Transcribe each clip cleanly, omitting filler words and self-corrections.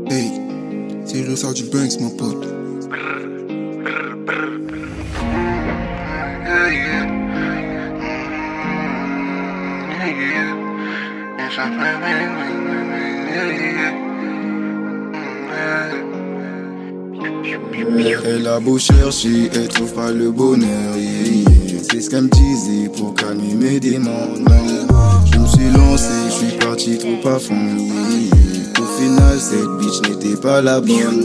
Hey, c'est le sort du Banks, mon pote. Elle a beau chercher, elle trouve pas le bonheur. C'est ce qu'elle me disait pour calmer mes démons. Je me suis lancé, je suis parti trop à fond. Au final, cette bitch n'était pas la bonne.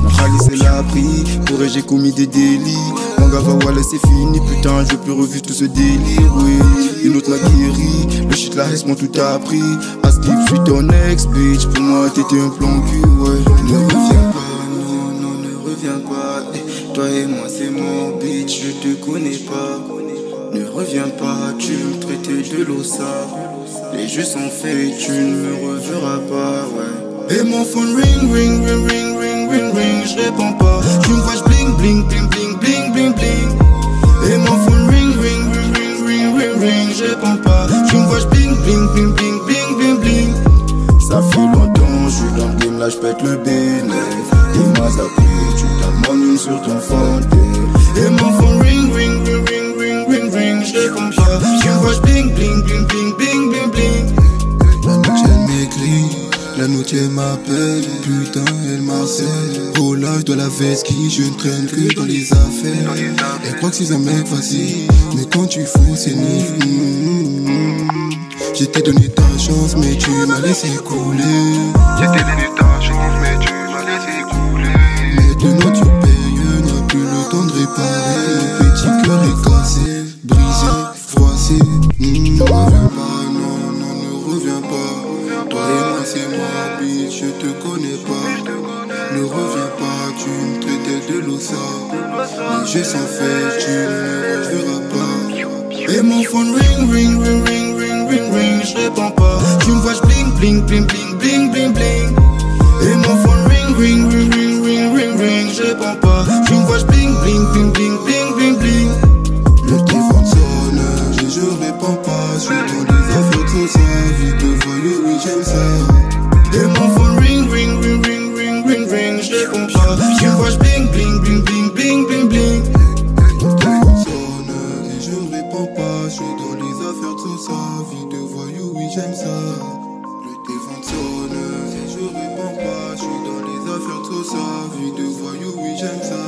Mon Khalis elle a pris, pour elle j'ai commis des délits. Mon gars va voilà c'est fini, putain je veux plus revivre tout ce délire. Oui, une autre m'a guéri, le shit la reste m'ont tout appris. À skip, je suis ton ex bitch, pour moi t'étais un plan cul, ouais. Ne reviens pas, non, non, ne reviens pas. Toi et moi c'est mon bitch, je te connais pas. Ne reviens pas, tu me traites de l'ossa. Les jeux sont faits, tu ne me reverras pas, ouais. Et mon phone ring, ring, ring, ring, ring, ring, ring, je réponds pas. Tu me vois, je bling, bling, bling, bling, bling, bling, bling. Et mon phone ring, ring, ring, ring, ring, ring, ring, je réponds pas. Tu me vois, je bling, bling, bling, bling, bling, bling, bling. Ça fait longtemps, je suis dans le game, là je pète le bénéf. T'es ma zappé, tu tapes mon une sur ton phone. Et mon phone ring, ring, ring, ring, ring, ring, ring, je réponds pas. Tu me vois, je bling, bling, bling, bling, bling, bling, bling. La nuit elle m'écrit, la nuit elle m'appelle, putain elle m'harcèle. Oh là je dois la veste qui, je ne traîne que dans les affaires. Elle croit que c'est un mec facile, mais quand tu fous c'est nif. Je t'ai donné ta chance mais tu m'as laissé couler. Je t'ai donné ta chance mais tu m'as laissé couler. Maintenant tu payes, n'a plus le temps de réparer. Mon petit cœur est cassé, brisé, froissé. Ne reviens pas, non, non, ne reviens pas. Toi et moi c'est moi, bitch, je te connais pas. Ne reviens pas, tu me traitais de l'ossa. Les jeux sont faits, tu ne me reverras pas. Et mon phone ring, ring, ring, ring, ring, ring, ring, je réponds pas. Tu me vois, je bling, bling, bling, bling, bling, bling, bling. Et mon phone ring, ring, ring, ring, ring, ring, ring, je réponds pas. Tu me vois, je bling, bling, bling, bling, bling, bling, bling. Le téléphone sonne, je réponds pas. Je suis dans les affaires de ça, vie de voyou, oui j'aime ça. Et mon phone ring, ring, ring, ring, ring, ring, ring, je réponds pas. Tu me vois, je bling, bling, bling, bling, bling, bling, bling. Le téléphone sonne et je réponds pas. Je suis dans les affaires de ça, vie de voyou, oui j'aime ça. Le téléphone sonne et je réponds pas. Je suis dans les affaires de ça, vie de voyou, oui j'aime ça.